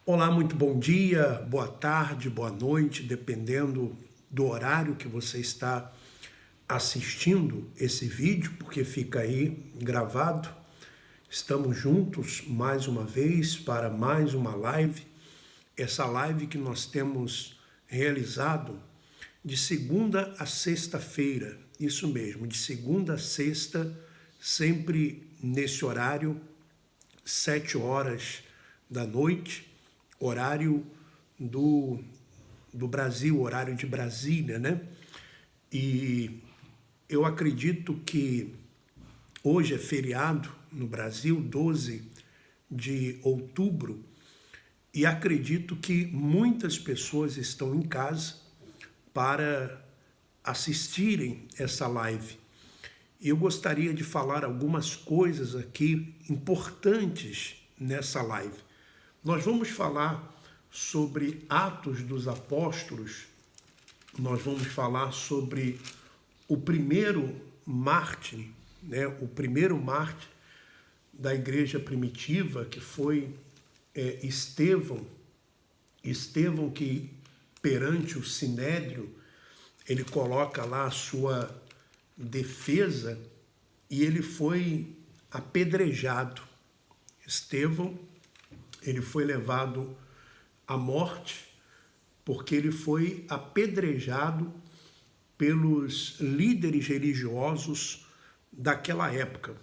Olá, muito bom dia, boa tarde, boa noite, dependendo do horário que você está assistindo esse vídeo, porque fica aí gravado. Estamos juntos mais uma vez para mais uma live. Essa live que nós temos realizado de segunda a sexta-feira, isso mesmo, de segunda a sexta, sempre nesse horário, 7 horas da noite, horário do Brasil, horário de Brasília, né? E eu acredito que hoje é feriado no Brasil, 12 de outubro, e acredito que muitas pessoas estão em casa para assistirem essa live. Eu gostaria de falar algumas coisas aqui importantes nessa live. Nós vamos falar sobre Atos dos Apóstolos, nós vamos falar sobre o primeiro mártir, né? O primeiro mártir da igreja primitiva, que foi Estevão. Estevão, que perante o Sinédrio, ele coloca lá a sua defesa e ele foi apedrejado. Estevão, ele foi levado à morte porque ele foi apedrejado pelos líderes religiosos daquela época.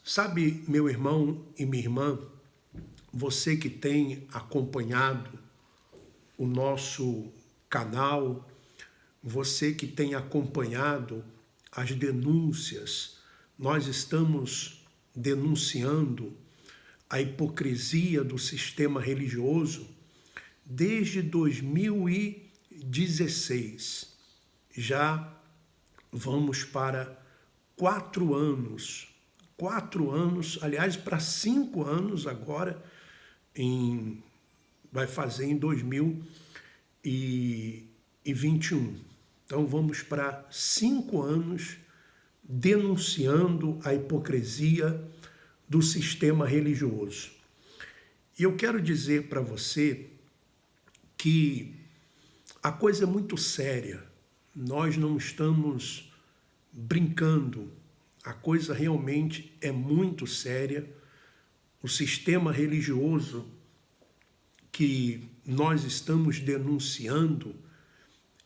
Sabe, meu irmão e minha irmã, você que tem acompanhado o nosso canal, você que tem acompanhado as denúncias, nós estamos denunciando a hipocrisia do sistema religioso desde 2016. Já vamos para 4 anos. 4 anos, aliás, para 5 anos agora, vai fazer em 2021. Então vamos para 5 anos denunciando a hipocrisia do sistema religioso. E eu quero dizer para você que a coisa é muito séria. Nós não estamos brincando. A coisa realmente é muito séria. O sistema religioso que nós estamos denunciando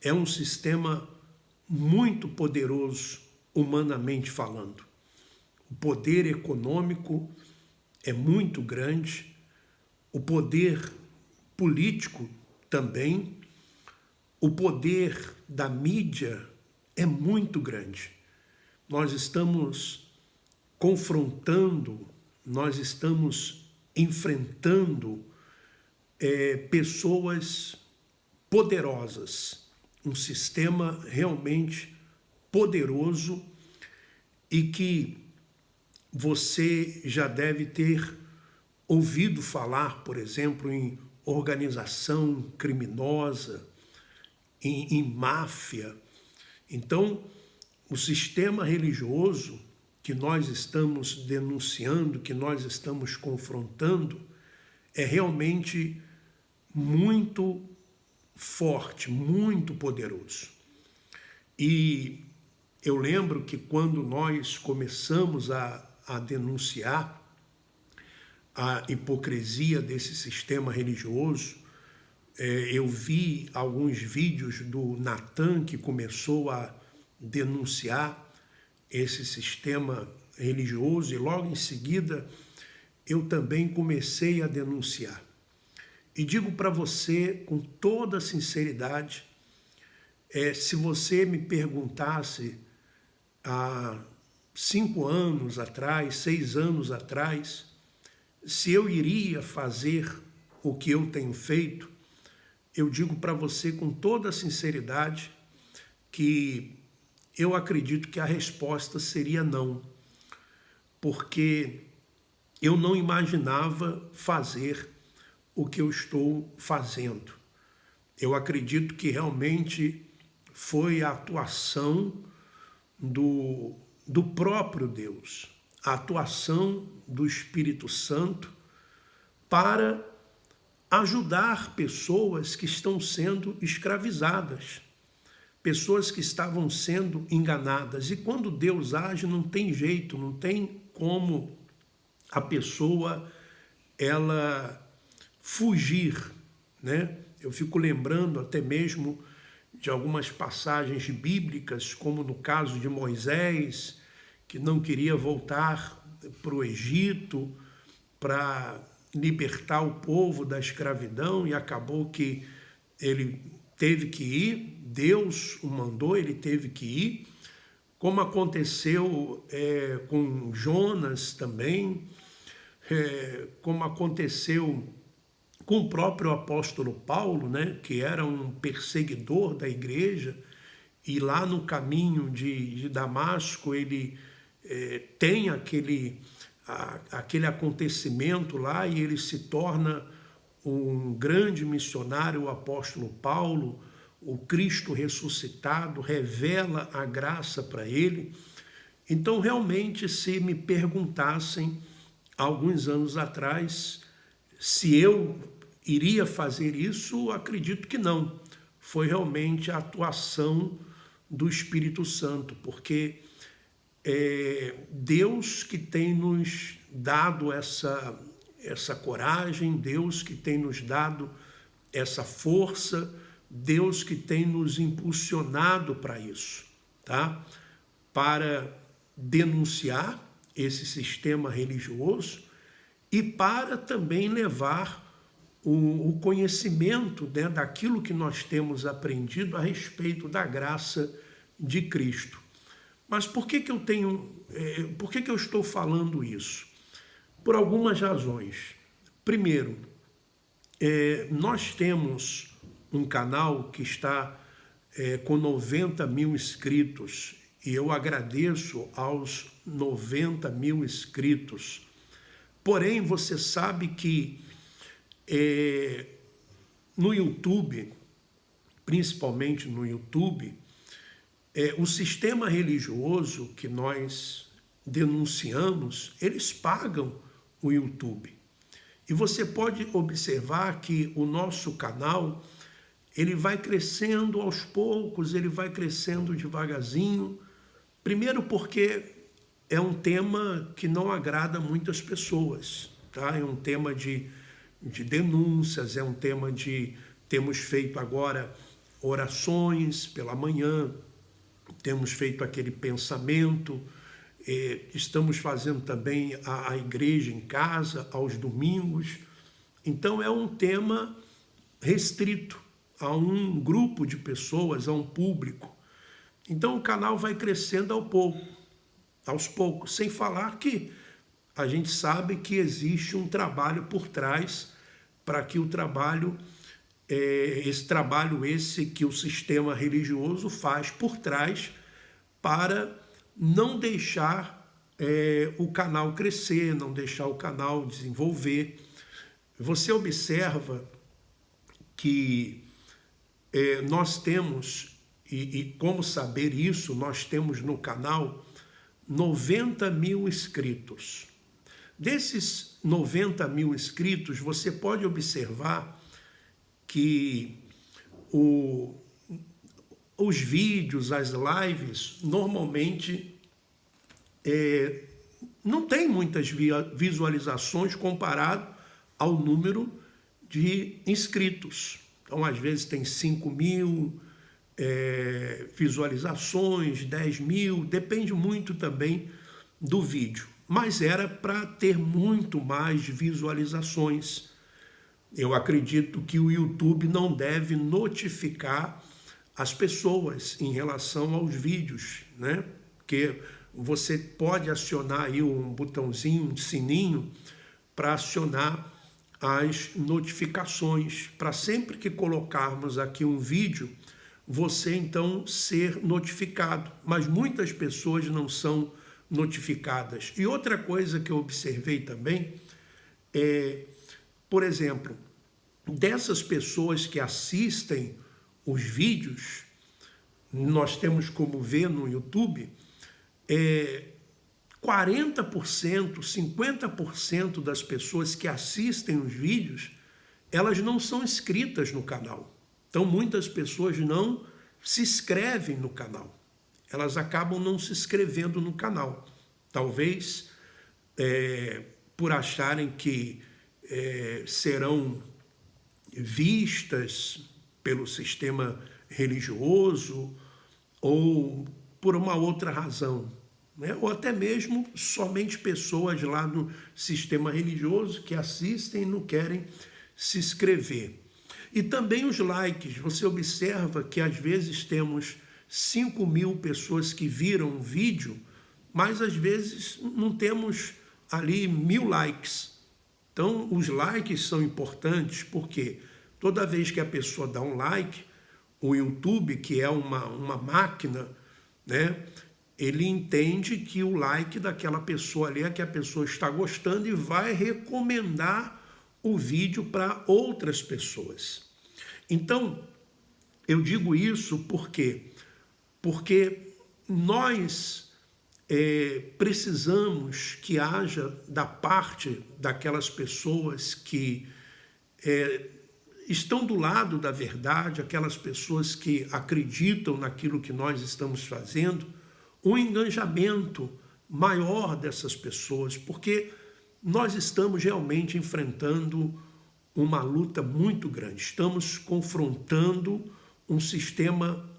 é um sistema muito poderoso, humanamente falando. O poder econômico é muito grande, o poder político também, o poder da mídia é muito grande. Nós estamos confrontando, nós estamos enfrentando pessoas poderosas, um sistema realmente poderoso e que você já deve ter ouvido falar, por exemplo, em organização criminosa, em máfia. Então, o sistema religioso que nós estamos denunciando, que nós estamos confrontando, é realmente muito forte, muito poderoso. E eu lembro que quando nós começamos a denunciar a hipocrisia desse sistema religioso, eu vi alguns vídeos do Natan, que começou a denunciar esse sistema religioso, e logo em seguida eu também comecei a denunciar. E digo para você com toda sinceridade, se você me perguntasse há 5 anos atrás, 6 anos atrás, se eu iria fazer o que eu tenho feito, eu digo para você com toda sinceridade que eu acredito que a resposta seria não, porque eu não imaginava fazer o que eu estou fazendo. Eu acredito que realmente foi a atuação do próprio Deus, a atuação do Espírito Santo para ajudar pessoas que estão sendo escravizadas, pessoas que estavam sendo enganadas. E quando Deus age, não tem jeito, não tem como a pessoa ela fugir, né? Eu fico lembrando até mesmo de algumas passagens bíblicas, como no caso de Moisés, que não queria voltar para o Egito para libertar o povo da escravidão e acabou que ele teve que ir, Deus o mandou, ele teve que ir, como aconteceu com Jonas também, como aconteceu com o próprio apóstolo Paulo, né, que era um perseguidor da igreja, e lá no caminho de Damasco ele tem aquele acontecimento lá e ele se torna um grande missionário, o apóstolo Paulo, o Cristo ressuscitado, revela a graça para ele. Então, realmente, se me perguntassem, alguns anos atrás, se eu iria fazer isso, acredito que não. Foi realmente a atuação do Espírito Santo, porque Deus que tem nos dado essa coragem, Deus que tem nos dado essa força, Deus que tem nos impulsionado para isso, tá? Para denunciar esse sistema religioso e para também levar o conhecimento, né, daquilo que nós temos aprendido a respeito da graça de Cristo. Mas por que eu estou falando isso? Por algumas razões. Primeiro, nós temos um canal que está com 90 mil inscritos e eu agradeço aos 90 mil inscritos. Porém, você sabe que no YouTube, principalmente no YouTube, o sistema religioso que nós denunciamos, eles pagam o YouTube. E você pode observar que o nosso canal, ele vai crescendo aos poucos, ele vai crescendo devagarzinho. Primeiro porque é um tema que não agrada muitas pessoas, tá? É um tema de denúncias, é um tema temos feito agora orações pela manhã, temos feito aquele pensamento, estamos fazendo também a igreja em casa, aos domingos. Então é um tema restrito a um grupo de pessoas, a um público. Então o canal vai crescendo aos poucos, sem falar que a gente sabe que existe um trabalho por trás para que esse trabalho que o sistema religioso faz por trás para não deixar o canal crescer, não deixar o canal desenvolver. Você observa que nós temos, e como saber isso, nós temos no canal 90 mil inscritos. Desses 90 mil inscritos, você pode observar que os vídeos, as lives, normalmente não tem muitas visualizações comparado ao número de inscritos. Então, às vezes tem 5 mil visualizações, 10 mil, depende muito também do vídeo. Mas era para ter muito mais visualizações. Eu acredito que o YouTube não deve notificar as pessoas em relação aos vídeos, né? Porque você pode acionar aí um botãozinho, um sininho, para acionar as notificações, para sempre que colocarmos aqui um vídeo, você então ser notificado. Mas muitas pessoas não são notificadas. E outra coisa que eu observei também por exemplo, dessas pessoas que assistem os vídeos, nós temos como ver no YouTube, 40%, 50% das pessoas que assistem os vídeos, elas não são inscritas no canal. Então, muitas pessoas não se inscrevem no canal. Elas acabam não se inscrevendo no canal. Talvez por acharem que serão vistas pelo sistema religioso ou por uma outra razão, né? Ou até mesmo somente pessoas lá no sistema religioso que assistem e não querem se inscrever. E também os likes. Você observa que às vezes temos 5.000 pessoas que viram o vídeo, mas às vezes não temos ali 1.000 likes. Então, os likes são importantes porque toda vez que a pessoa dá um like, o YouTube, que é uma máquina, né, ele entende que o like daquela pessoa ali é que a pessoa está gostando e vai recomendar o vídeo para outras pessoas. Então, eu digo isso porque nós precisamos que haja da parte daquelas pessoas que estão do lado da verdade, aquelas pessoas que acreditam naquilo que nós estamos fazendo, um engajamento maior dessas pessoas, porque nós estamos realmente enfrentando uma luta muito grande. Estamos confrontando um sistema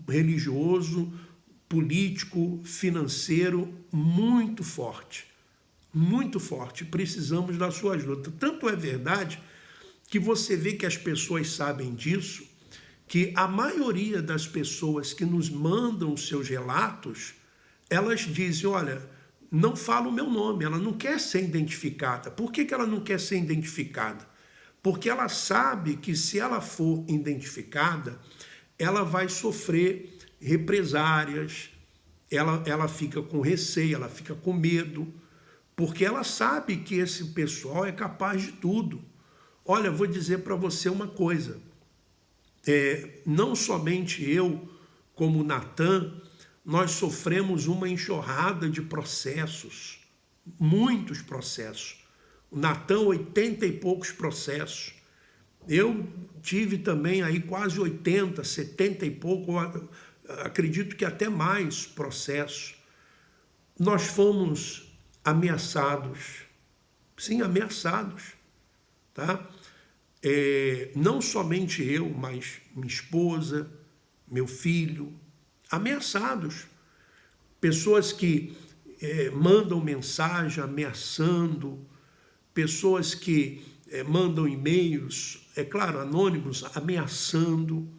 religioso, político, financeiro muito forte. Muito forte. Precisamos da sua ajuda. Tanto é verdade que você vê que as pessoas sabem disso, que a maioria das pessoas que nos mandam seus relatos, elas dizem, olha, não fala o meu nome, ela não quer ser identificada. Por que ela não quer ser identificada? Porque ela sabe que se ela for identificada, ela vai sofrer represárias, ela fica com receio, ela fica com medo, porque ela sabe que esse pessoal é capaz de tudo. Olha, vou dizer para você uma coisa, não somente eu, como Natan, nós sofremos uma enxurrada de processos, muitos processos. O Natan, 80 e poucos processos. Eu tive também aí quase 80, 70 e pouco, acredito que até mais processos. Nós fomos ameaçados, sim, ameaçados, tá? Não somente eu, mas minha esposa, meu filho, ameaçados. Pessoas que mandam mensagem ameaçando, pessoas que mandam e-mails, é claro, anônimos, ameaçando,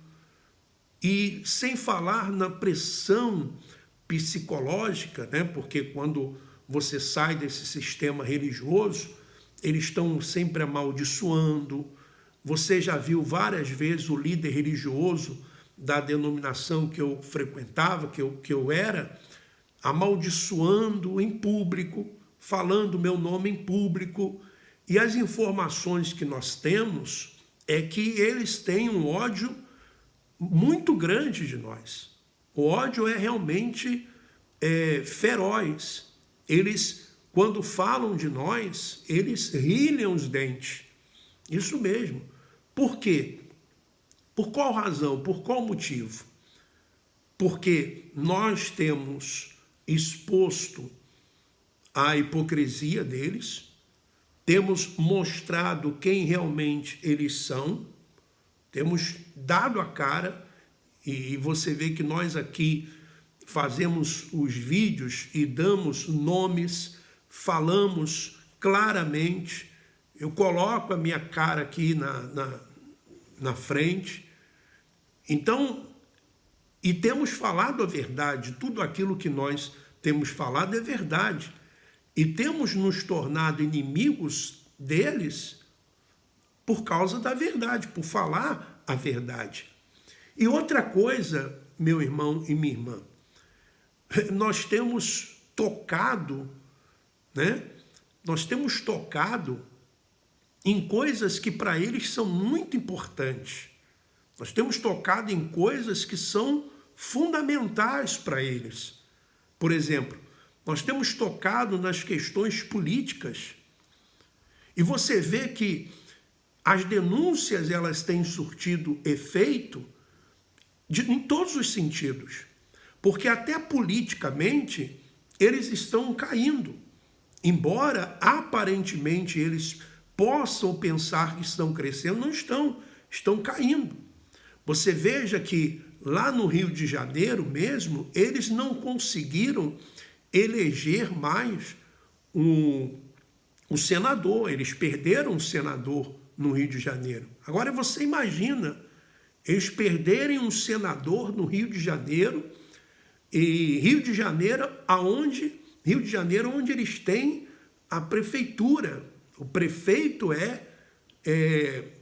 e sem falar na pressão psicológica, né? Porque quando você sai desse sistema religioso, eles estão sempre amaldiçoando. Você já viu várias vezes o líder religioso da denominação que eu frequentava, que eu era, amaldiçoando em público, falando meu nome em público. E as informações que nós temos é que eles têm um ódio muito grande de nós. O ódio é realmente feroz. Eles, quando falam de nós, eles rilham os dentes. Isso mesmo. Por quê? Por qual razão? Por qual motivo? Porque nós temos exposto a hipocrisia deles, temos mostrado quem realmente eles são, temos dado a cara, e você vê que nós aqui fazemos os vídeos e damos nomes, falamos claramente, eu coloco a minha cara aqui na frente. Então, e temos falado a verdade, tudo aquilo que nós temos falado é verdade. E temos nos tornado inimigos deles por causa da verdade, por falar a verdade. E outra coisa, meu irmão e minha irmã, nós temos tocado, né? Nós temos tocado em coisas que para eles são muito importantes. Nós temos tocado em coisas que são fundamentais para eles. Por exemplo, nós temos tocado nas questões políticas. E você vê que As denúncias, elas têm surtido efeito em todos os sentidos, porque até politicamente eles estão caindo. Embora aparentemente eles possam pensar que estão crescendo, não estão caindo. Você veja que lá no Rio de Janeiro mesmo, eles não conseguiram eleger mais um senador, eles perderam um senador no Rio de Janeiro. Agora você imagina eles perderem um senador no Rio de Janeiro, e Rio de Janeiro onde eles têm a prefeitura. O prefeito é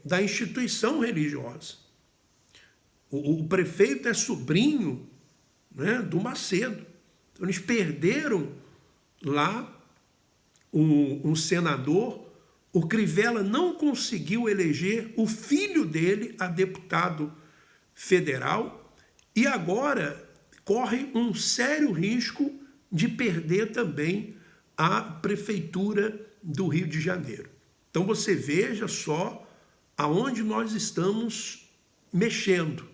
da instituição religiosa. O prefeito é sobrinho, né, do Macedo. Então, eles perderam lá um senador. O Crivella não conseguiu eleger o filho dele a deputado federal e agora corre um sério risco de perder também a prefeitura do Rio de Janeiro. Então você veja só aonde nós estamos mexendo.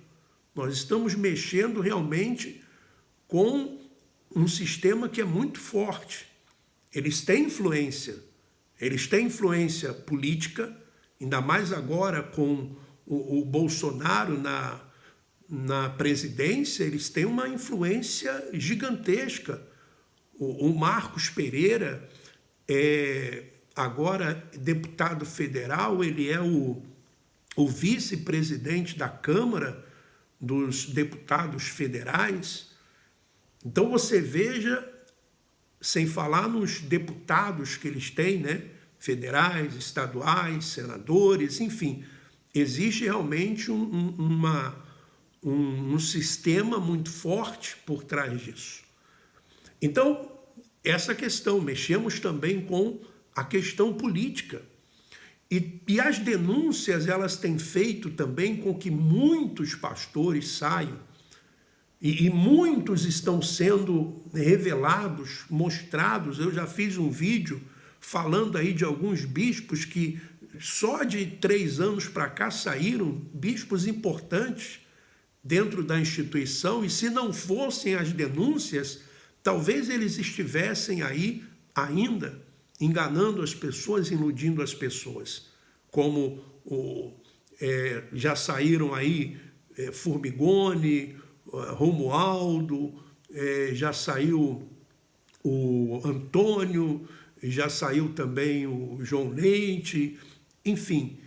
Nós estamos mexendo realmente com um sistema que é muito forte. Eles têm influência política, ainda mais agora com o Bolsonaro na presidência, eles têm uma influência gigantesca. O Marcos Pereira é agora deputado federal, ele é o vice-presidente da Câmara dos Deputados Federais. Então você veja, sem falar nos deputados que eles têm, né? Federais, estaduais, senadores, enfim, existe realmente um sistema muito forte por trás disso. Então, essa questão, mexemos também com a questão política. E as denúncias, elas têm feito também com que muitos pastores saiam, e muitos estão sendo revelados, mostrados. Eu já fiz um vídeo falando aí de alguns bispos que só de 3 anos para cá saíram, bispos importantes dentro da instituição, e se não fossem as denúncias, talvez eles estivessem aí ainda enganando as pessoas, iludindo as pessoas. Como já saíram aí Formigoni, Romualdo, já saiu o Antônio, já saiu também o João Leite, enfim,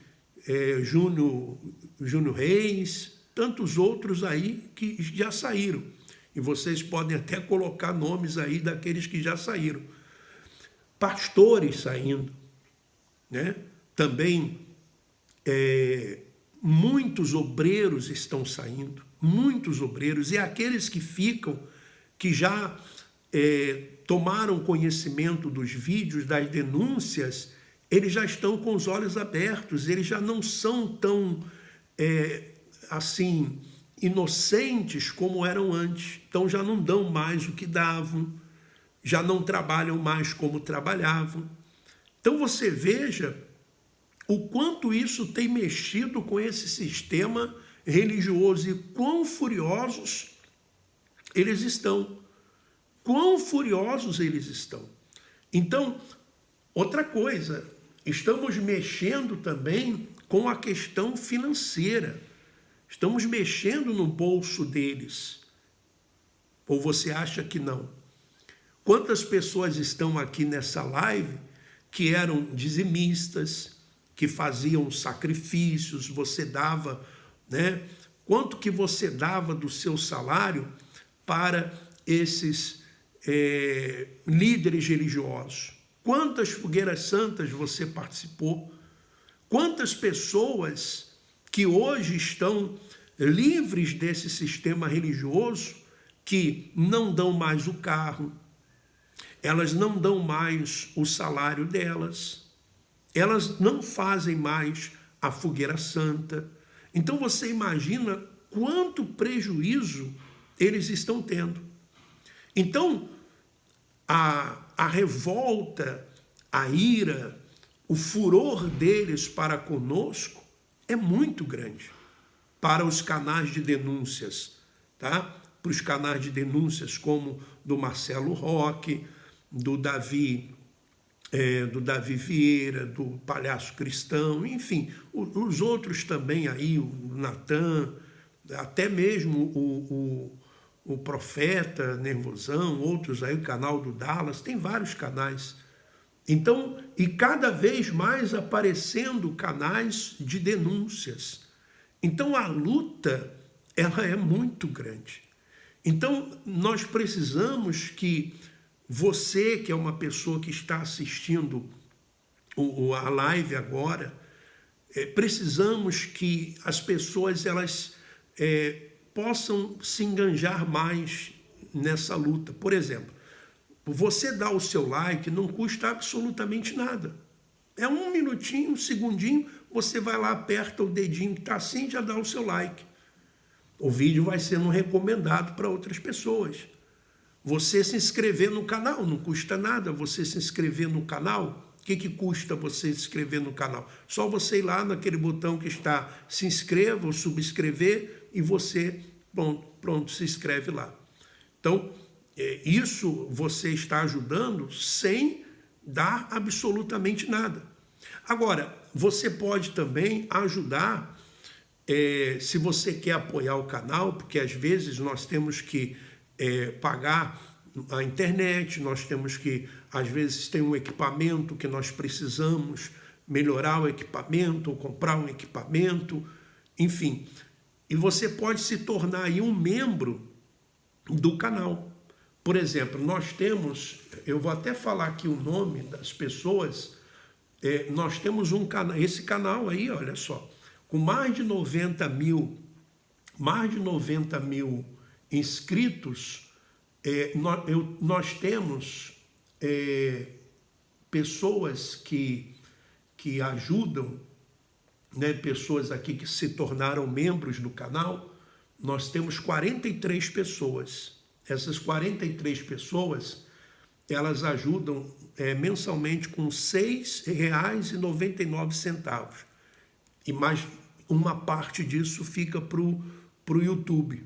Júnior Reis, tantos outros aí que já saíram. E vocês podem até colocar nomes aí daqueles que já saíram. Pastores saindo, né? Também muitos obreiros estão saindo, muitos obreiros, e aqueles que ficam, que já tomaram conhecimento dos vídeos, das denúncias, eles já estão com os olhos abertos, eles já não são tão, assim, inocentes como eram antes. Então já não dão mais o que davam, já não trabalham mais como trabalhavam. Então você veja o quanto isso tem mexido com esse sistema religioso e quão furiosos eles estão. Quão furiosos eles estão. Então, outra coisa, estamos mexendo também com a questão financeira. Estamos mexendo no bolso deles. Ou você acha que não? Quantas pessoas estão aqui nessa live que eram dizimistas, que faziam sacrifícios, você dava, né? Quanto que você dava do seu salário para esses líderes religiosos? Quantas fogueiras santas você participou? Quantas pessoas que hoje estão livres desse sistema religioso, que não dão mais o carro, elas não dão mais o salário delas, elas não fazem mais a fogueira santa. Então você imagina quanto prejuízo eles estão tendo. Então, a revolta, a ira, o furor deles para conosco é muito grande. Para os canais de denúncias, tá? Para os canais de denúncias como do Marcelo Roque, do Davi Vieira, do Palhaço Cristão, enfim, os outros também aí, o Natan, até mesmo o Profeta Nervosão, outros aí, o canal do Dallas, tem vários canais. Então, e cada vez mais aparecendo canais de denúncias. Então, a luta, ela é muito grande. Então, nós precisamos que você, que é uma pessoa que está assistindo a live agora, precisamos que as pessoas elas possam se enganjar mais nessa luta. Por exemplo, você dar o seu like não custa absolutamente nada. É 1 minutinho, 1 segundinho, você vai lá, aperta o dedinho que está assim e já dá o seu like. O vídeo vai sendo recomendado para outras pessoas. Você se inscrever no canal, não custa nada você se inscrever no canal. O que custa você se inscrever no canal? Só você ir lá naquele botão que está se inscreva ou subscrever e você, pronto, se inscreve lá. Então, isso você está ajudando sem dar absolutamente nada. Agora, você pode também ajudar, se você quer apoiar o canal, porque às vezes nós temos que pagar a internet, nós temos que, às vezes tem um equipamento que nós precisamos melhorar o equipamento, ou comprar um equipamento, enfim. E você pode se tornar aí um membro do canal. Por exemplo, nós temos, eu vou até falar aqui o nome das pessoas, nós temos um canal, esse canal aí, olha só, com mais de 90 mil inscritos, nós temos pessoas que ajudam, né, pessoas aqui que se tornaram membros do canal. Nós temos 43 pessoas. Essas 43 pessoas, elas ajudam mensalmente com R$ 6,99. E mais uma parte disso fica para o YouTube.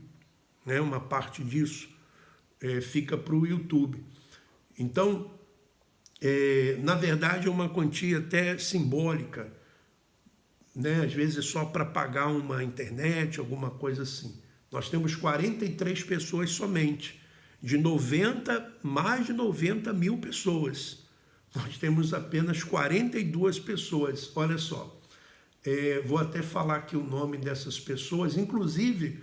Né? Uma parte disso fica para o YouTube. Então, na verdade, é uma quantia até simbólica. Né? Às vezes só para pagar uma internet, alguma coisa assim. Nós temos 43 pessoas somente, mais de 90 mil pessoas. Nós temos apenas 42 pessoas, olha só. Vou até falar aqui o nome dessas pessoas, inclusive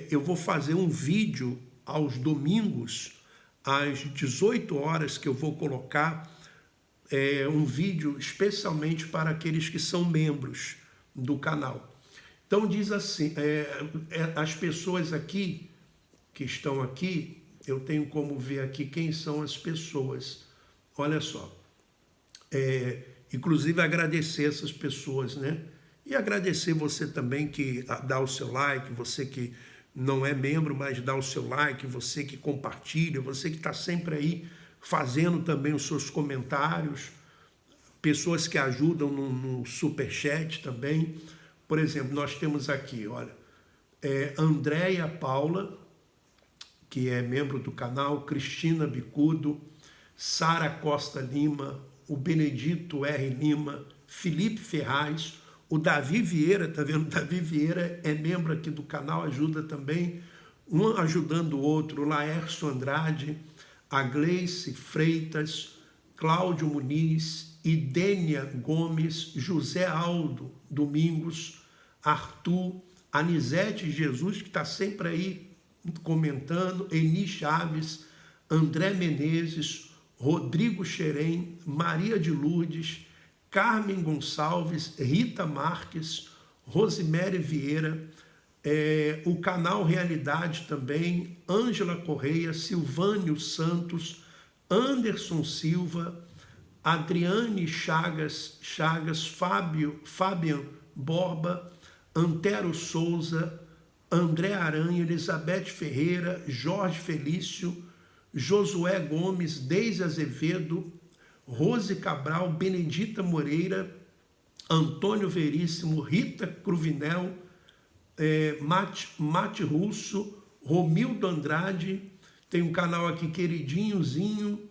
eu vou fazer um vídeo aos domingos, às 18 horas, que eu vou colocar um vídeo especialmente para aqueles que são membros do canal. Então diz assim, as pessoas aqui, que estão aqui, eu tenho como ver aqui quem são as pessoas. Olha só, inclusive agradecer essas pessoas, né? E agradecer você também que dá o seu like, você que não é membro, mas dá o seu like, você que compartilha, você que está sempre aí fazendo também os seus comentários, pessoas que ajudam no superchat também. Por exemplo, nós temos aqui, olha, Andréia Paula, que é membro do canal, Cristina Bicudo, Sara Costa Lima, o Benedito R. Lima, Felipe Ferraz, o Davi Vieira, tá vendo? Davi Vieira é membro aqui do canal, ajuda também, um ajudando o outro, Laércio Andrade, a Gleice Freitas, Cláudio Muniz, Idênia Gomes, José Aldo Domingos, Arthur, Anisete Jesus, que está sempre aí comentando, Eni Chaves, André Menezes, Rodrigo Xerém, Maria de Lourdes, Carmen Gonçalves, Rita Marques, Rosemary Vieira, o canal Realidade também, Ângela Correia, Silvânio Santos, Anderson Silva, Adriane Chagas, Fabian Borba, Antero Souza, André Aranha, Elizabeth Ferreira, Jorge Felício, Josué Gomes, Deise Azevedo, Rose Cabral, Benedita Moreira, Antônio Veríssimo, Rita Cruvinel, Mate Russo, Romildo Andrade, tem um canal aqui, Queridinhozinho,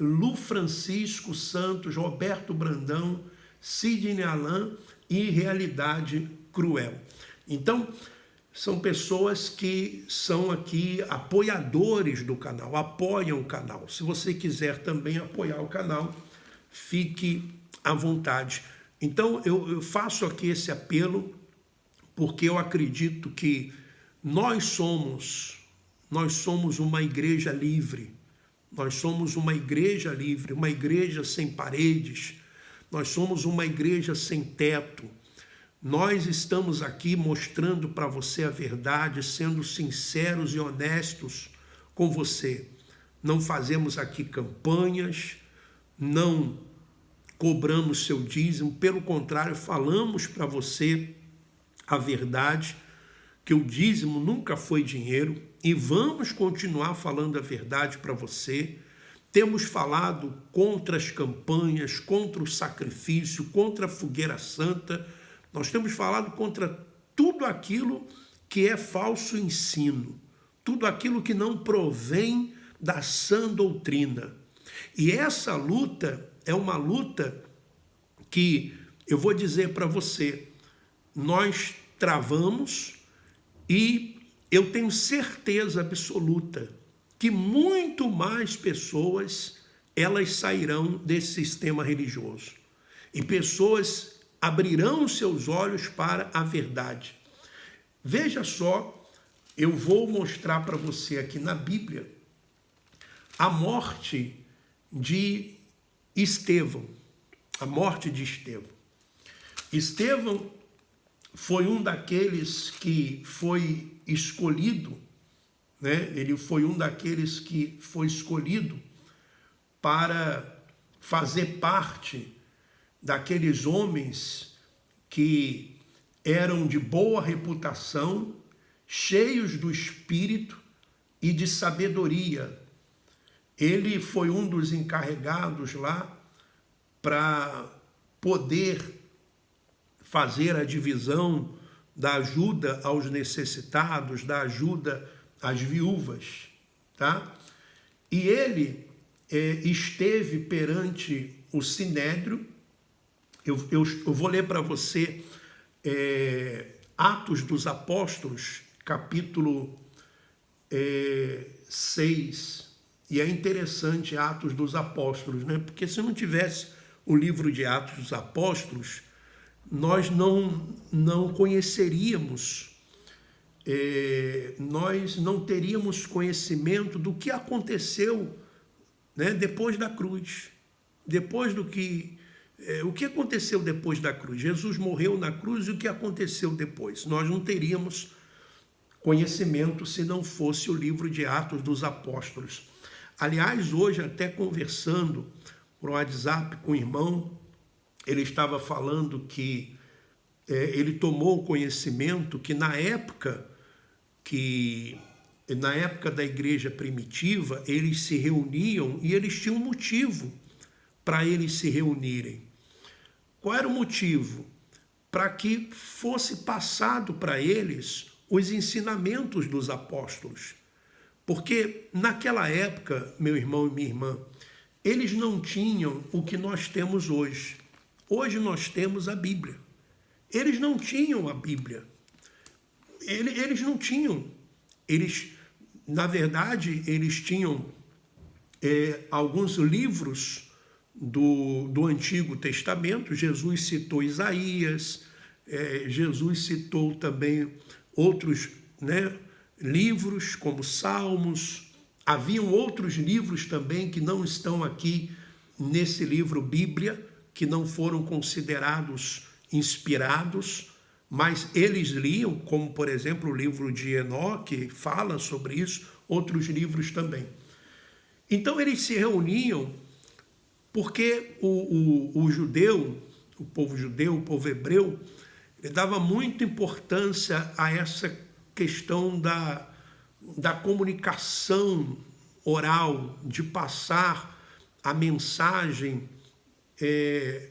Lu Francisco Santos, Roberto Brandão, Sidney Alain e Realidade Cruel. Então, são pessoas que são aqui apoiadores do canal, apoiam o canal. Se você quiser também apoiar o canal, fique à vontade. Então, eu faço aqui esse apelo porque eu acredito que nós somos uma igreja livre. Nós somos uma igreja livre, uma igreja sem paredes. Nós somos uma igreja sem teto. Nós estamos aqui mostrando para você a verdade, sendo sinceros e honestos com você. Não fazemos aqui campanhas, não cobramos seu dízimo, pelo contrário, falamos para você a verdade, que o dízimo nunca foi dinheiro, e vamos continuar falando a verdade para você. Temos falado contra as campanhas, contra o sacrifício, contra a fogueira santa. Nós temos falado contra tudo aquilo que é falso ensino, tudo aquilo que não provém da sã doutrina. E essa luta é uma luta que, eu vou dizer para você, nós travamos, e eu tenho certeza absoluta que muito mais pessoas elas sairão desse sistema religioso. E pessoas abrirão seus olhos para a verdade. Veja só, eu vou mostrar para você aqui na Bíblia a morte de Estevão. A morte de Estevão. Estevão foi um daqueles que foi escolhido, né? Ele foi um daqueles que foi escolhido para fazer parte daqueles homens que eram de boa reputação, cheios do Espírito e de sabedoria. Ele foi um dos encarregados lá para poder fazer a divisão da ajuda aos necessitados, da ajuda às viúvas, tá? E ele esteve perante o Sinédrio. Eu vou ler para você Atos dos Apóstolos, capítulo 6. E é interessante Atos dos Apóstolos, né? Porque se não tivesse o livro de Atos dos Apóstolos, nós não conheceríamos, nós não teríamos conhecimento do que aconteceu, né, depois da cruz. Depois do que... o que aconteceu depois da cruz? Jesus morreu na cruz, e o que aconteceu depois? Nós não teríamos conhecimento se não fosse o livro de Atos dos Apóstolos. Aliás, hoje, até conversando por WhatsApp com o irmão, ele estava falando que ele tomou conhecimento que na época da igreja primitiva, eles se reuniam e eles tinham um motivo para eles se reunirem. Qual era o motivo? Para que fosse passado para eles os ensinamentos dos apóstolos. Porque naquela época, meu irmão e minha irmã, eles não tinham o que nós temos hoje. Hoje nós temos a Bíblia. Eles não tinham a Bíblia. Eles não tinham. Eles, na verdade, eles tinham alguns livros do Antigo Testamento. Jesus citou Isaías, Jesus citou também outros, né, livros como Salmos. Haviam outros livros também que não estão aqui nesse livro Bíblia, que não foram considerados inspirados, mas eles liam, como por exemplo o livro de Enoque, fala sobre isso, outros livros também. Então eles se reuniam porque o judeu, o povo hebreu, ele dava muita importância a essa questão da comunicação oral, de passar a mensagem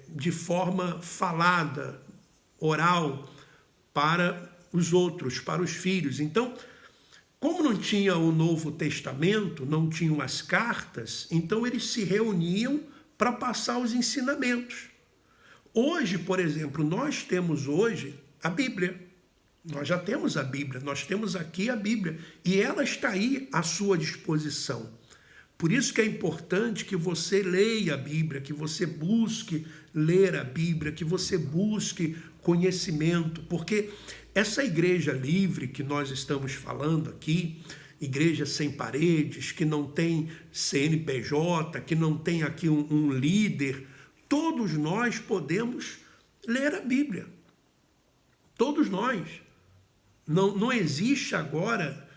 de forma falada, oral, para os outros, para os filhos. Então, como não tinha o Novo Testamento, não tinham as cartas, então eles se reuniam para passar os ensinamentos. Hoje, por exemplo, nós temos hoje a Bíblia. Nós já temos a Bíblia, nós temos aqui a Bíblia. E ela está aí à sua disposição. Por isso que é importante que você leia a Bíblia, que você busque ler a Bíblia, que você busque conhecimento, porque essa igreja livre que nós estamos falando aqui, igreja sem paredes, que não tem CNPJ, que não tem aqui um líder, todos nós podemos ler a Bíblia. Todos nós. Não existe agora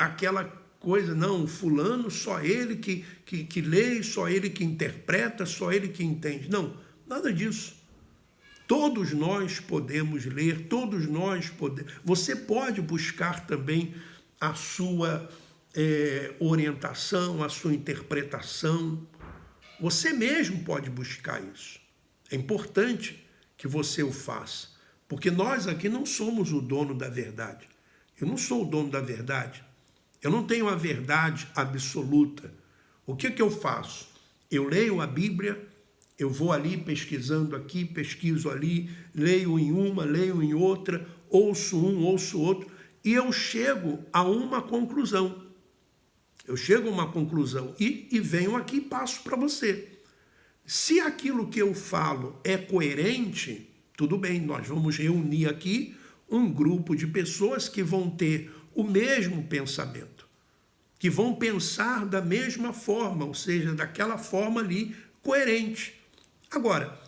aquela coisa, não, fulano, só ele que lê, só ele que interpreta, só ele que entende. Não, nada disso. Todos nós podemos ler, todos nós podemos. Você pode buscar também a sua orientação, a sua interpretação. Você mesmo pode buscar isso. É importante que você o faça, porque nós aqui não somos o dono da verdade. Eu não sou o dono da verdade. Eu não tenho a verdade absoluta. O que eu faço? Eu leio a Bíblia, eu vou ali pesquisando aqui, pesquiso ali, leio em uma, leio em outra, ouço um, ouço outro, e eu chego a uma conclusão. Eu chego a uma conclusão e venho aqui e passo para você. Se aquilo que eu falo é coerente, tudo bem, nós vamos reunir aqui um grupo de pessoas que vão ter o mesmo pensamento, que vão pensar da mesma forma, ou seja, daquela forma ali coerente. Agora,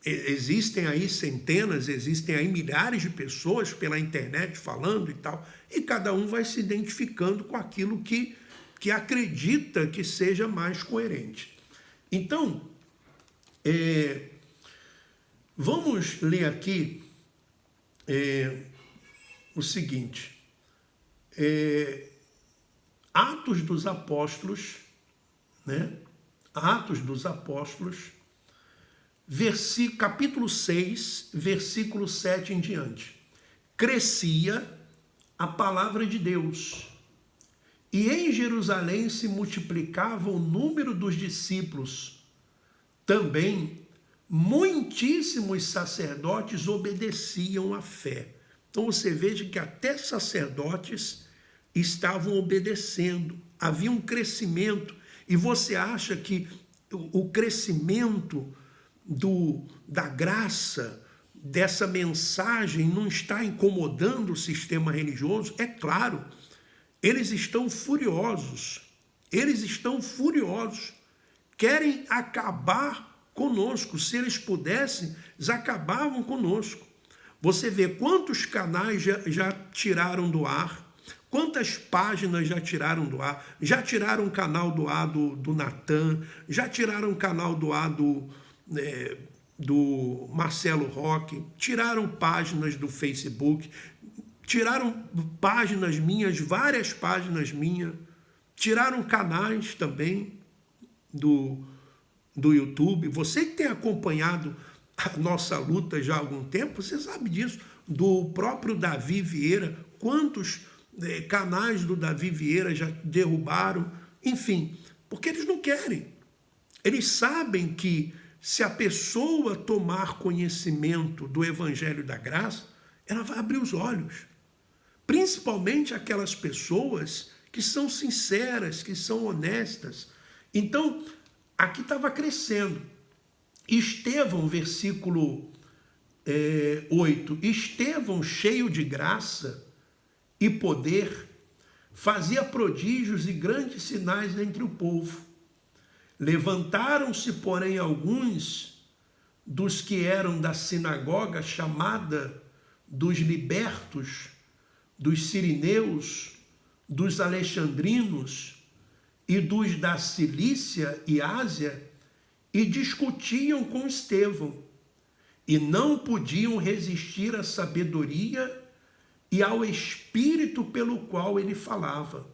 existem aí centenas, existem aí milhares de pessoas pela internet falando e tal, e cada um vai se identificando com aquilo que acredita que seja mais coerente. Então, vamos ler aqui o seguinte, Atos dos Apóstolos, né? Atos dos Apóstolos, capítulo 6, versículo 7 em diante. Crescia a palavra de Deus, e em Jerusalém se multiplicava o número dos discípulos. Também muitíssimos sacerdotes obedeciam à fé. Então você veja que até sacerdotes estavam obedecendo. Havia um crescimento. E você acha que o crescimento da graça, dessa mensagem, não está incomodando o sistema religioso? É claro. Eles estão furiosos. Eles estão furiosos. Querem acabar conosco. Se eles pudessem, eles acabavam conosco. Você vê quantos canais já tiraram do ar, quantas páginas já tiraram do ar. Já tiraram o canal do ar do Natan, já tiraram o canal do ar do Marcelo Roque, tiraram páginas do Facebook, tiraram páginas minhas, várias páginas minhas, tiraram canais também do YouTube. Você que tem acompanhado a nossa luta já há algum tempo, você sabe disso. Do próprio Davi Vieira, quantos canais do Davi Vieira já derrubaram, enfim, porque eles não querem. Eles sabem que se a pessoa tomar conhecimento do Evangelho da Graça, ela vai abrir os olhos. Principalmente aquelas pessoas que são sinceras, que são honestas. Então, aqui estava crescendo. Estevão, versículo 8, Estevão, cheio de graça e poder, fazia prodígios e grandes sinais entre o povo. Levantaram-se, porém, alguns dos que eram da sinagoga chamada dos libertos, dos sirineus, dos alexandrinos e dos da Cilícia e Ásia, e discutiam com Estevão, e não podiam resistir à sabedoria e ao espírito pelo qual ele falava.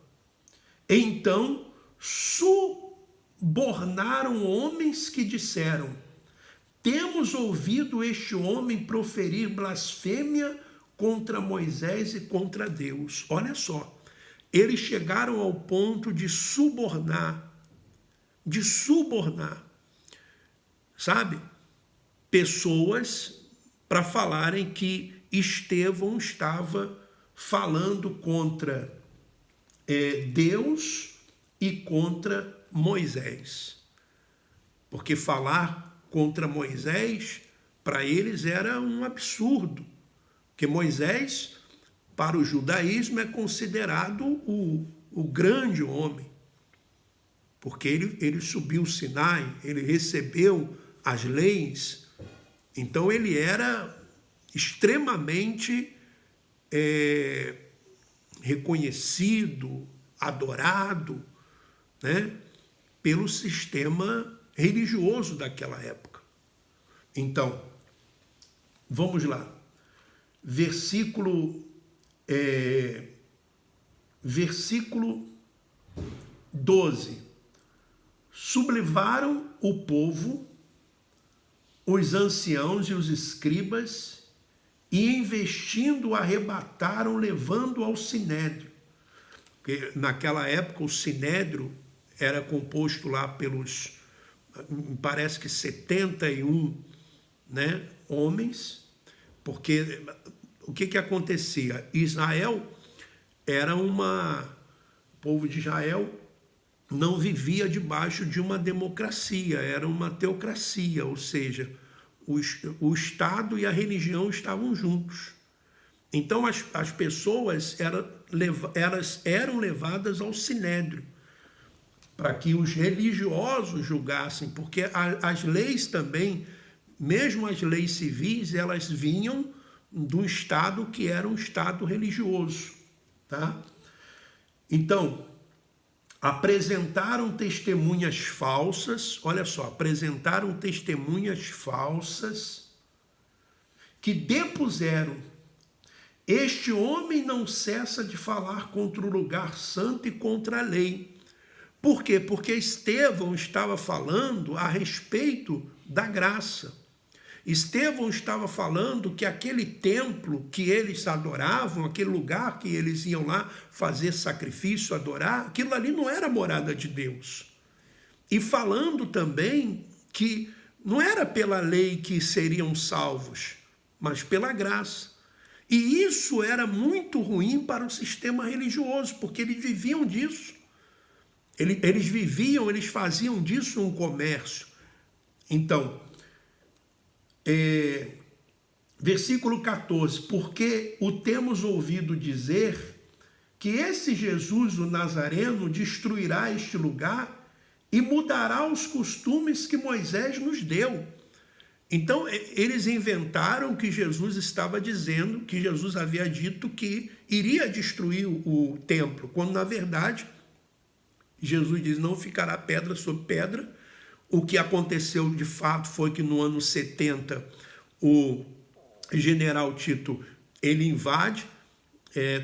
Então bornaram homens que disseram: temos ouvido este homem proferir blasfêmia contra Moisés e contra Deus. Olha só, eles chegaram ao ponto de subornar, sabe, pessoas para falarem que Estevão estava falando contra Deus e contra Moisés. Porque falar contra Moisés, para eles era um absurdo. Porque Moisés, para o judaísmo, é considerado o grande homem. Porque ele subiu o Sinai, ele recebeu as leis. Então ele era extremamente reconhecido, adorado, né, pelo sistema religioso daquela época. Então, vamos lá. Versículo 12. Sublevaram o povo, os anciãos e os escribas, e investindo arrebataram, levando ao sinédrio. Porque naquela época o sinédrio era composto lá pelos, parece que 71, né, homens, porque o que acontecia? Israel era o povo de Israel não vivia debaixo de uma democracia, era uma teocracia, ou seja, o Estado e a religião estavam juntos. Então as pessoas elas eram levadas ao sinédrio, para que os religiosos julgassem, porque as leis também, mesmo as leis civis, elas vinham do Estado que era um Estado religioso. Tá? Então, apresentaram testemunhas falsas, olha só, apresentaram testemunhas falsas que depuseram: este homem não cessa de falar contra o lugar santo e contra a lei. Por quê? Porque Estevão estava falando a respeito da graça. Estevão estava falando que aquele templo que eles adoravam, aquele lugar que eles iam lá fazer sacrifício, adorar, aquilo ali não era a morada de Deus. E falando também que não era pela lei que seriam salvos, mas pela graça. E isso era muito ruim para o sistema religioso, porque eles viviam disso. Eles faziam disso um comércio. Então, versículo 14, porque o temos ouvido dizer que esse Jesus, o Nazareno, destruirá este lugar e mudará os costumes que Moisés nos deu. Então, eles inventaram que Jesus estava dizendo, que Jesus havia dito que iria destruir o templo, quando, na verdade, Jesus diz: não ficará pedra sobre pedra. O que aconteceu de fato foi que no ano 70, o general Tito, ele invade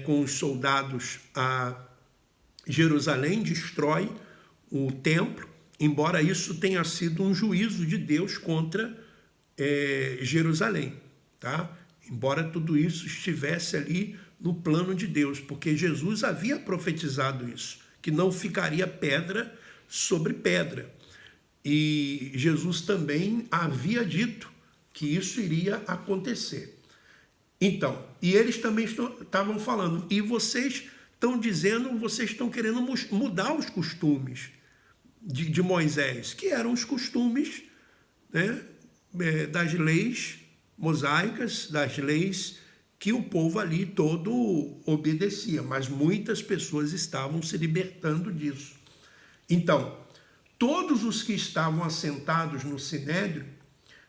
com os soldados a Jerusalém, destrói o templo, embora isso tenha sido um juízo de Deus contra Jerusalém, tá? Embora tudo isso estivesse ali no plano de Deus, porque Jesus havia profetizado isso, que não ficaria pedra sobre pedra. E Jesus também havia dito que isso iria acontecer. Então, e eles também estavam falando, e vocês estão dizendo, vocês estão querendo mudar os costumes de Moisés, que eram os costumes, né, das leis mosaicas, das leis que o povo ali todo obedecia, mas muitas pessoas estavam se libertando disso. Então, todos os que estavam assentados no sinédrio,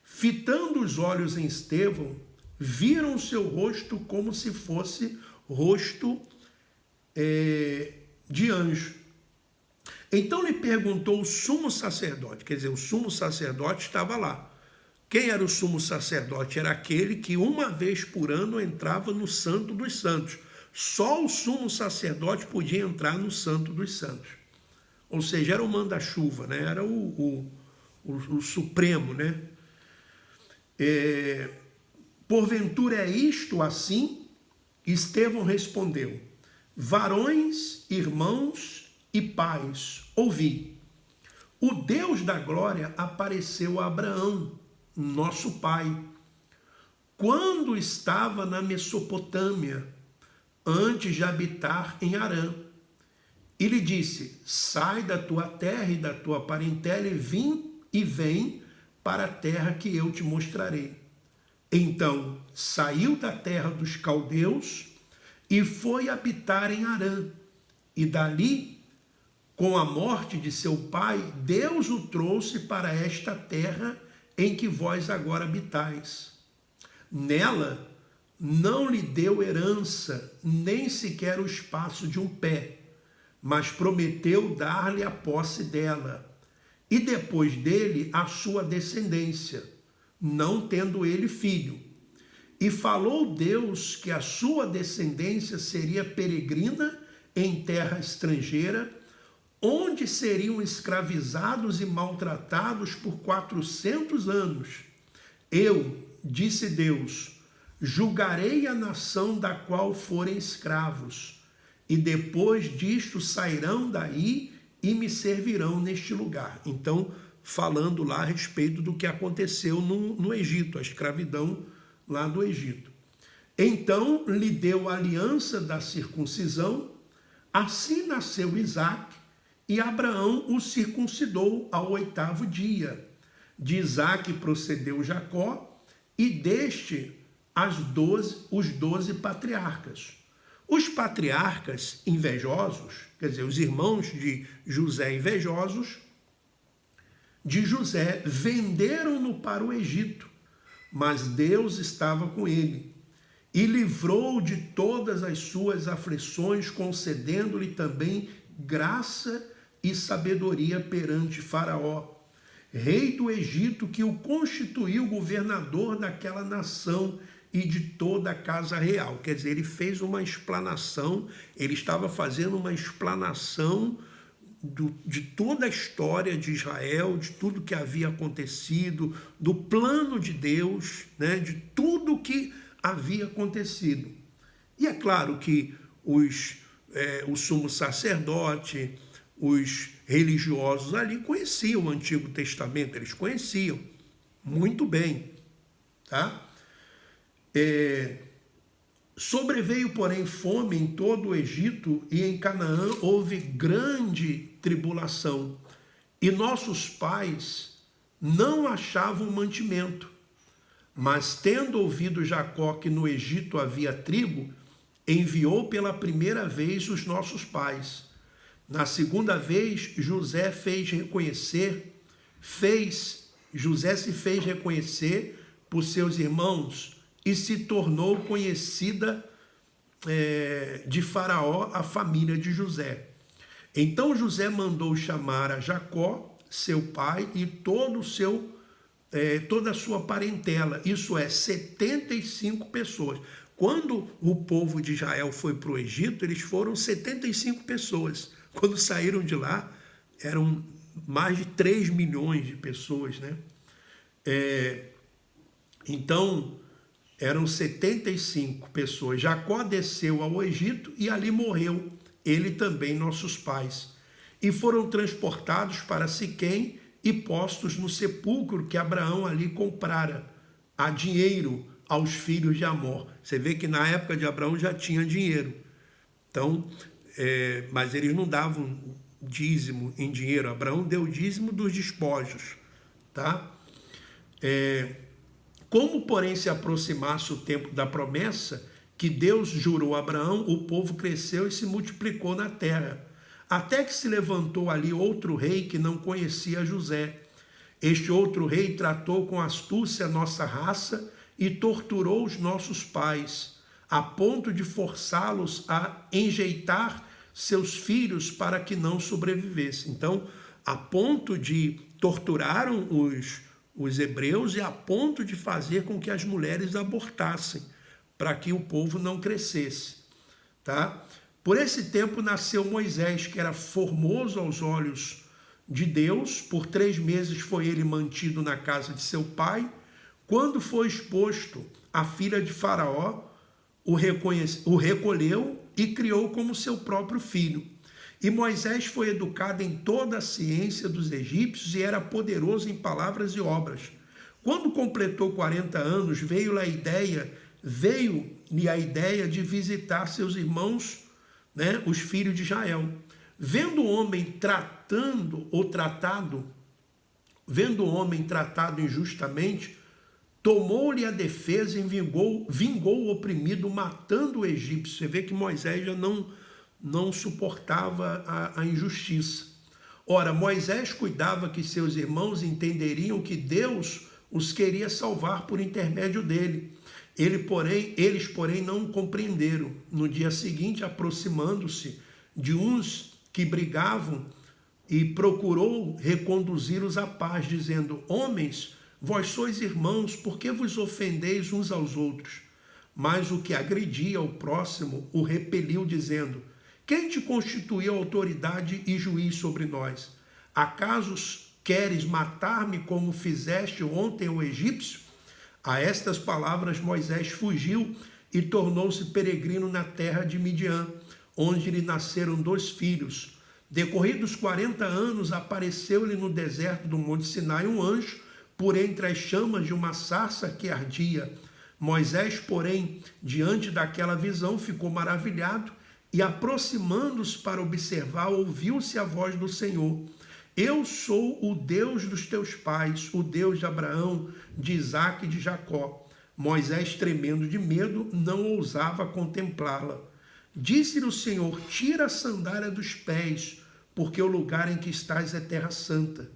fitando os olhos em Estevão, viram seu rosto como se fosse rosto de anjo. Então lhe perguntou o sumo sacerdote, quer dizer, o sumo sacerdote estava lá. Quem era o sumo sacerdote? Era aquele que uma vez por ano entrava no Santo dos Santos. Só o sumo sacerdote podia entrar no Santo dos Santos. ou seja, era o manda-chuva, né? Era o supremo, né? Porventura é isto assim? Estevão respondeu: varões, irmãos e pais, ouvi. O Deus da glória apareceu a Abraão, nosso pai, quando estava na Mesopotâmia, antes de habitar em Harã. E lhe disse: sai da tua terra e da tua parentela e vem para a terra que eu te mostrarei. Então saiu da terra dos caldeus e foi habitar em Harã. E dali, com a morte de seu pai, Deus o trouxe para esta terra em que vós agora habitais. Nela não lhe deu herança, nem sequer o espaço de um pé, mas prometeu dar-lhe a posse dela, e depois dele a sua descendência, não tendo ele filho. E falou Deus que a sua descendência seria peregrina em terra estrangeira, onde seriam escravizados e maltratados por 400 anos. Eu, disse Deus, julgarei a nação da qual forem escravos, e depois disto sairão daí e me servirão neste lugar. Então, falando lá a respeito do que aconteceu no Egito, a escravidão lá do Egito. Então lhe deu a aliança da circuncisão, assim nasceu Isaque, e Abraão o circuncidou ao 8º dia. De Isaque procedeu Jacó, e deste os 12 patriarcas. Os patriarcas invejosos, quer dizer, os irmãos de José invejosos, de José venderam-no para o Egito, mas Deus estava com ele e livrou de todas as suas aflições, concedendo-lhe também graça e sabedoria perante Faraó, rei do Egito, que o constituiu governador daquela nação e de toda a casa real. Quer dizer, ele fez uma explanação, ele estava fazendo uma explanação de toda a história de Israel, de tudo que havia acontecido, do plano de Deus, né, de tudo que havia acontecido. E é claro que o sumo sacerdote, os religiosos ali conheciam o Antigo Testamento, eles conheciam muito bem, tá? Sobreveio, porém, fome em todo o Egito, e em Canaã houve grande tribulação, e nossos pais não achavam mantimento. Mas, tendo ouvido Jacó que no Egito havia trigo, enviou pela primeira vez os nossos pais. Na segunda vez, José se fez reconhecer por seus irmãos, e se tornou conhecida de Faraó a família de José. Então José mandou chamar a Jacó, seu pai, e toda a sua parentela, isso é, 75 pessoas. Quando o povo de Israel foi para o Egito, eles foram 75 pessoas. Quando saíram de lá, eram mais de 3 milhões de pessoas, né? Então, eram 75 pessoas. Jacó desceu ao Egito e ali morreu, ele também, nossos pais. E foram transportados para Siquém e postos no sepulcro que Abraão ali comprara, a dinheiro, aos filhos de Amor. Você vê que na época de Abraão já tinha dinheiro. Então, mas eles não davam dízimo em dinheiro. Abraão deu dízimo dos despojos, tá? Como, porém, se aproximasse o tempo da promessa que Deus jurou a Abraão, o povo cresceu e se multiplicou na terra, até que se levantou ali outro rei que não conhecia José. Este outro rei tratou com astúcia a nossa raça e torturou os nossos pais, a ponto de forçá-los a enjeitar seus filhos para que não sobrevivessem. Então, a ponto de torturaram os hebreus e a ponto de fazer com que as mulheres abortassem, para que o povo não crescesse, tá? Por esse tempo nasceu Moisés, que era formoso aos olhos de Deus. Por 3 meses foi ele mantido na casa de seu pai. Quando foi exposto, a filha de Faraó o recolheu e criou como seu próprio filho. E Moisés foi educado em toda a ciência dos egípcios e era poderoso em palavras e obras. Quando completou 40 anos, veio-lhe a ideia de visitar seus irmãos, os filhos de Israel. Vendo o homem tratado injustamente, tomou-lhe a defesa e vingou o oprimido, matando o egípcio. Você vê que Moisés já não suportava a injustiça. Ora, Moisés cuidava que seus irmãos entenderiam que Deus os queria salvar por intermédio dele. Eles, porém, não compreenderam. No dia seguinte, aproximando-se de uns que brigavam, e procurou reconduzi-los à paz, dizendo: homens, vós sois irmãos, por que vos ofendeis uns aos outros? Mas o que agredia ao próximo o repeliu, dizendo: quem te constituiu autoridade e juiz sobre nós? Acaso queres matar-me como fizeste ontem ao egípcio? A estas palavras Moisés fugiu e tornou-se peregrino na terra de Midian, onde lhe nasceram 2 filhos. Decorridos 40 anos, apareceu-lhe no deserto do Monte Sinai um anjo, por entre as chamas de uma sarça que ardia. Moisés, porém, diante daquela visão, ficou maravilhado e, aproximando-se para observar, ouviu-se a voz do Senhor: eu sou o Deus dos teus pais, o Deus de Abraão, de Isaque e de Jacó. Moisés, tremendo de medo, não ousava contemplá-la. Disse-lhe o Senhor: tira a sandália dos pés, porque o lugar em que estás é terra santa.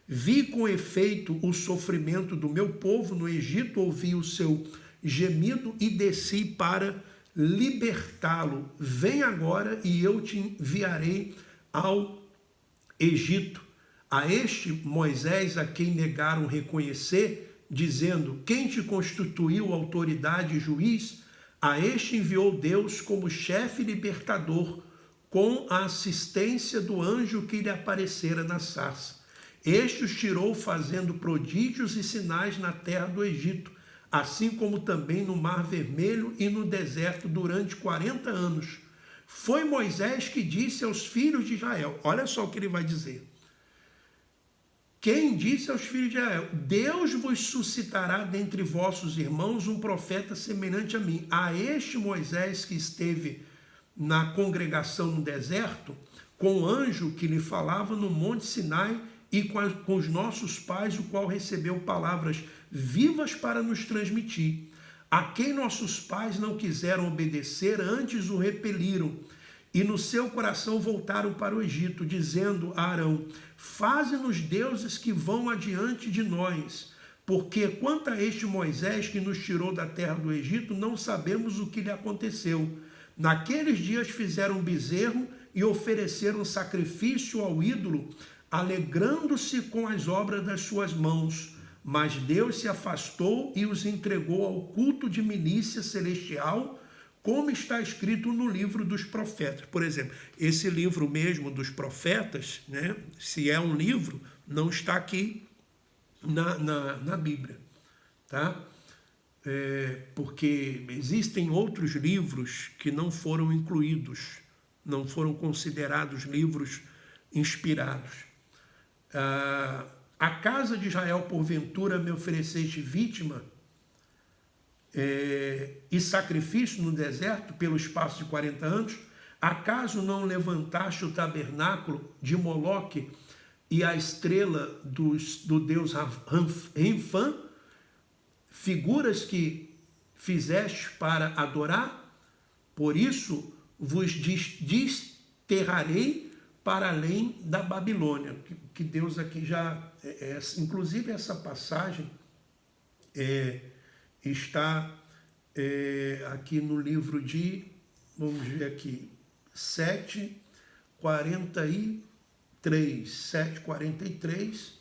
Vi com efeito o sofrimento do meu povo no Egito, ouvi o seu gemido e desci para libertá-lo. Vem agora e eu te enviarei ao Egito. A este Moisés, a quem negaram reconhecer, dizendo: quem te constituiu autoridade e juiz? A este enviou Deus como chefe libertador, com a assistência do anjo que lhe aparecera na sarça. Este os tirou fazendo prodígios e sinais na terra do Egito, assim como também no Mar Vermelho e no deserto durante 40 anos. Foi Moisés que disse aos filhos de Israel, olha só o que ele vai dizer. Quem disse aos filhos de Israel: Deus vos suscitará dentre vossos irmãos um profeta semelhante a mim. A este Moisés que esteve na congregação no deserto, com o anjo que lhe falava no Monte Sinai e com os nossos pais, o qual recebeu palavras vivas para nos transmitir. A quem nossos pais não quiseram obedecer, antes o repeliram, e no seu coração voltaram para o Egito, dizendo a Arão: faze-nos deuses que vão adiante de nós, porque quanto a este Moisés que nos tirou da terra do Egito, não sabemos o que lhe aconteceu. Naqueles dias fizeram bezerro e ofereceram sacrifício ao ídolo, alegrando-se com as obras das suas mãos. Mas Deus se afastou e os entregou ao culto de milícia celestial, como está escrito no livro dos profetas. Por exemplo, esse livro mesmo dos profetas, se é um livro, não está aqui na Bíblia, tá? Porque existem outros livros que não foram incluídos, não foram considerados livros inspirados. A casa de Israel, porventura, me ofereceste vítima e sacrifício no deserto pelo espaço de 40 anos? Acaso não levantaste o tabernáculo de Moloque e a estrela do deus Renfã, figuras que fizeste para adorar? Por isso vos desterrarei para além da Babilônia. Que Deus aqui já... inclusive essa passagem está aqui no livro de... Vamos ver aqui. 7:43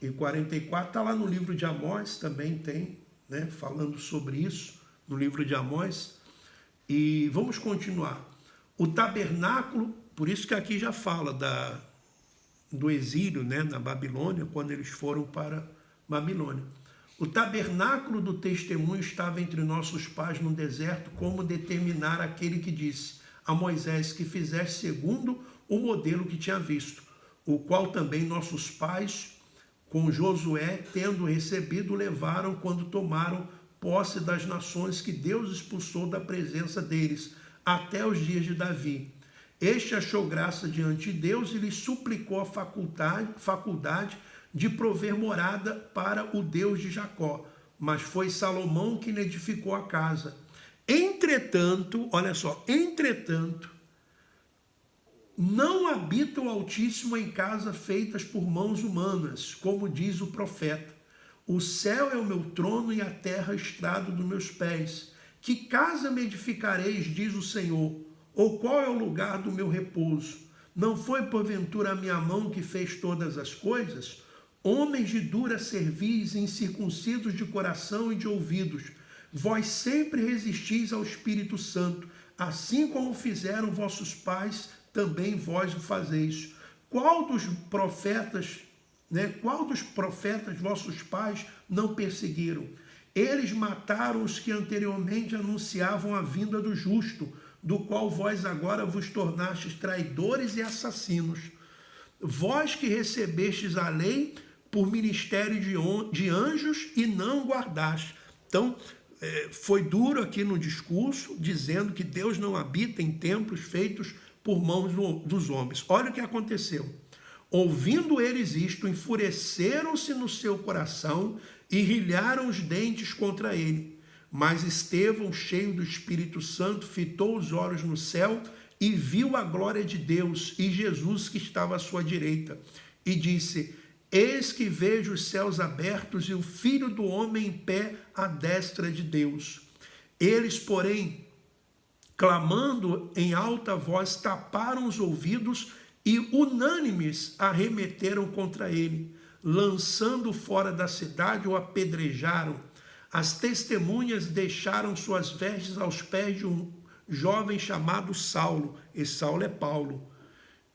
e 44, está lá no livro de Amós, também tem, falando sobre isso, no livro de Amós. E vamos continuar. O tabernáculo, por isso que aqui já fala do exílio, né, na Babilônia, quando eles foram para Babilônia. O tabernáculo do testemunho estava entre nossos pais no deserto, como determinar aquele que disse a Moisés que fizesse segundo o modelo que tinha visto, o qual também nossos pais, com Josué, tendo recebido, levaram quando tomaram posse das nações que Deus expulsou da presença deles, até os dias de Davi. Este achou graça diante de Deus e lhe suplicou a faculdade de prover morada para o Deus de Jacó. Mas foi Salomão quem edificou a casa. Entretanto, olha só, entretanto, não habita o Altíssimo em casas feitas por mãos humanas, como diz o profeta. O céu é o meu trono e a terra estrado dos meus pés. Que casa me edificareis, diz o Senhor? Ou qual é o lugar do meu repouso? Não foi porventura a minha mão que fez todas as coisas? Homens de dura cerviz, incircuncisos de coração e de ouvidos, vós sempre resistis ao Espírito Santo, assim como fizeram vossos pais, também vós o fazeis. Qual dos profetas vossos pais não perseguiram? Eles mataram os que anteriormente anunciavam a vinda do justo, do qual vós agora vos tornastes traidores e assassinos. Vós que recebestes a lei por ministério de anjos e não guardaste. Então, foi duro aqui no discurso, dizendo que Deus não habita em templos feitos por mãos dos homens. Olha o que aconteceu. Ouvindo eles isto, enfureceram-se no seu coração e rilharam os dentes contra ele. Mas Estevão, cheio do Espírito Santo, fitou os olhos no céu e viu a glória de Deus e Jesus que estava à sua direita. E disse: eis que vejo os céus abertos e o Filho do Homem em pé à destra de Deus. Eles, porém, clamando em alta voz, taparam os ouvidos e unânimes arremeteram contra ele, lançando fora da cidade, o apedrejaram. As testemunhas deixaram suas vestes aos pés de um jovem chamado Saulo. Esse Saulo é Paulo.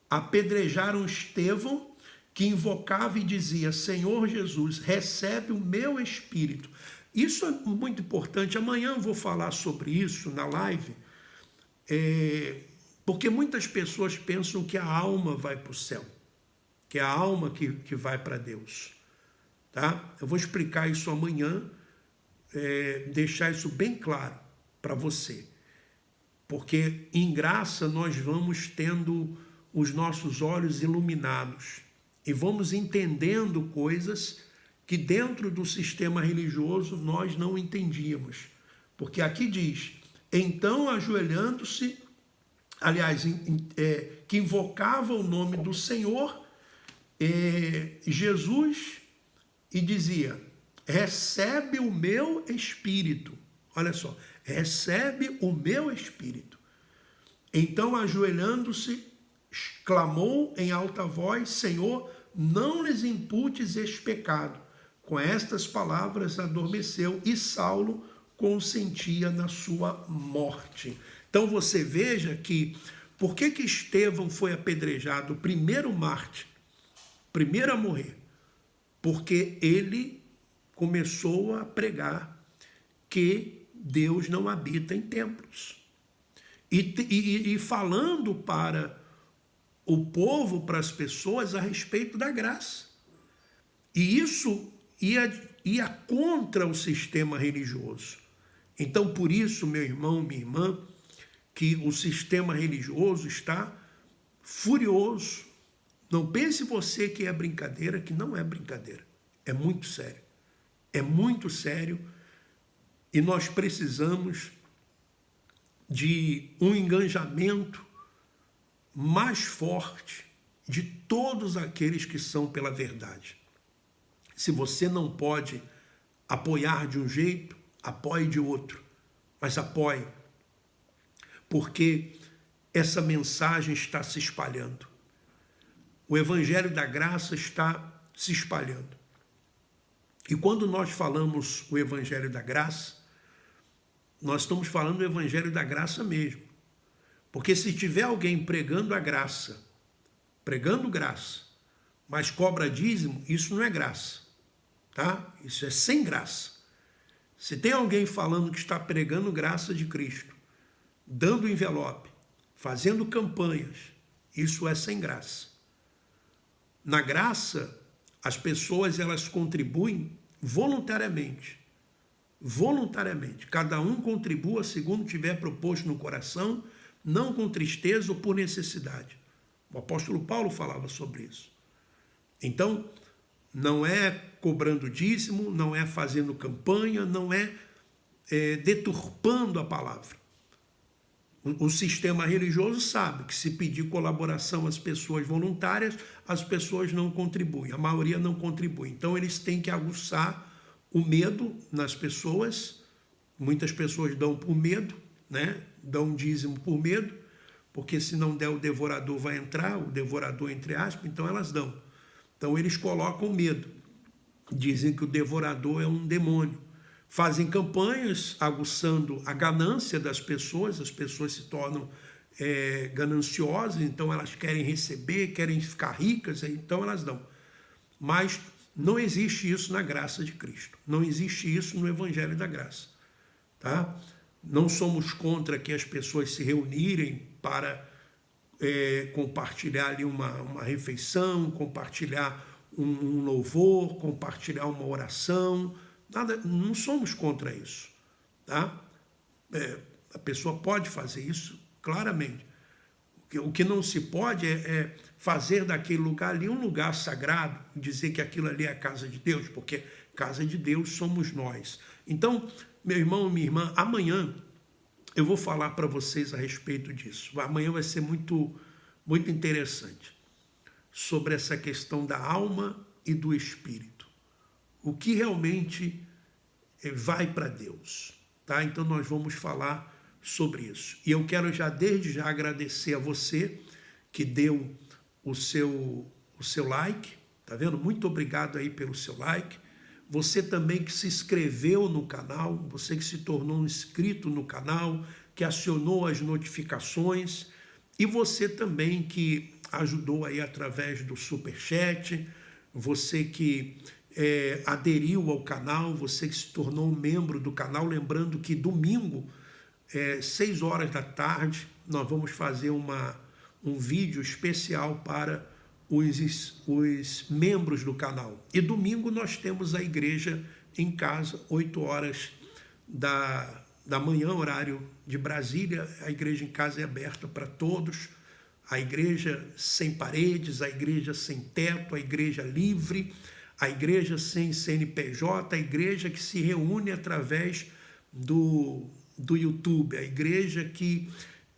Apedrejaram Estevão, que invocava e dizia: Senhor Jesus, recebe o meu espírito. Isso é muito importante. Amanhã eu vou falar sobre isso na live, porque muitas pessoas pensam que a alma vai para o céu, que é a alma que vai para Deus. Tá? Eu vou explicar isso amanhã, deixar isso bem claro para você. Porque em graça nós vamos tendo os nossos olhos iluminados e vamos entendendo coisas que dentro do sistema religioso nós não entendíamos. Porque aqui diz: então ajoelhando-se, que invocava o nome do Senhor, Jesus, e dizia: recebe o meu espírito. Olha só, recebe o meu espírito. Então, ajoelhando-se, clamou em alta voz: Senhor, não lhes imputes este pecado. Com estas palavras adormeceu e Saulo consentia na sua morte. Então você veja que, por que Estevão foi apedrejado, o primeiro mártir, primeiro a morrer? Porque ele começou a pregar que Deus não habita em templos. E falando para o povo, para as pessoas, a respeito da graça. E isso ia contra o sistema religioso. Então, por isso, meu irmão, minha irmã, que o sistema religioso está furioso. Não pense você que é brincadeira, que não é brincadeira. É muito sério. É muito sério. E nós precisamos de um engajamento mais forte de todos aqueles que são pela verdade. Se você não pode apoiar de um jeito, apoie de outro, mas apoie, porque essa mensagem está se espalhando. O Evangelho da Graça está se espalhando. E quando nós falamos o Evangelho da Graça, nós estamos falando do Evangelho da Graça mesmo. Porque se tiver alguém pregando a graça, pregando graça, mas cobra dízimo, isso não é graça, tá? Isso é sem graça. Se tem alguém falando que está pregando graça de Cristo, dando envelope, fazendo campanhas, isso é sem graça. Na graça, as pessoas elas contribuem voluntariamente. Voluntariamente. Cada um contribua segundo tiver proposto no coração, não com tristeza ou por necessidade. O apóstolo Paulo falava sobre isso. Então, não é cobrando dízimo, não é fazendo campanha, não é deturpando a palavra. O sistema religioso sabe que se pedir colaboração às pessoas voluntárias, as pessoas não contribuem, a maioria não contribui. Então, eles têm que aguçar o medo nas pessoas. Muitas pessoas dão por medo, né? Dão dízimo por medo, porque se não der o devorador vai entrar, o devorador entre aspas, então elas dão. Então, eles colocam medo. Dizem que o devorador é um demônio. Fazem campanhas aguçando a ganância das pessoas, as pessoas se tornam gananciosas, então elas querem receber, querem ficar ricas, então elas dão. Mas não existe isso na graça de Cristo, não existe isso no Evangelho da Graça. Tá? Não somos contra que as pessoas se reunirem para compartilhar ali uma refeição, compartilhar um louvor, compartilhar uma oração. Nada, não somos contra isso, tá? A pessoa pode fazer isso claramente. O que não se pode é fazer daquele lugar ali um lugar sagrado, dizer que aquilo ali é a casa de Deus, porque casa de Deus somos nós. Então, meu irmão, minha irmã, amanhã eu vou falar para vocês a respeito disso. Amanhã vai ser muito, muito interessante sobre essa questão da alma e do espírito. O que realmente vai para Deus, tá? Então nós vamos falar sobre isso. E eu quero desde já agradecer a você que deu o seu like, tá vendo? Muito obrigado aí pelo seu like. Você também que se inscreveu no canal, você que se tornou um inscrito no canal, que acionou as notificações, e você também que ajudou aí através do Superchat, você que aderiu ao canal, você que se tornou um membro do canal. Lembrando que domingo, 6 horas da tarde, nós vamos fazer um vídeo especial para os membros do canal. E domingo nós temos a igreja em casa, 8 horas da manhã, horário de Brasília. A igreja em casa é aberta para todos. A igreja sem paredes, a igreja sem teto, a igreja livre, a igreja sem CNPJ, a igreja que se reúne através do YouTube, a igreja que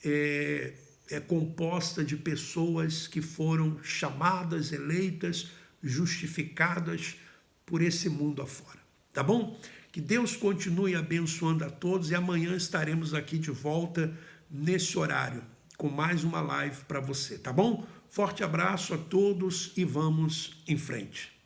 é composta de pessoas que foram chamadas, eleitas, justificadas por esse mundo afora. Tá bom? Que Deus continue abençoando a todos, e amanhã estaremos aqui de volta nesse horário com mais uma live para você, tá bom? Forte abraço a todos e vamos em frente.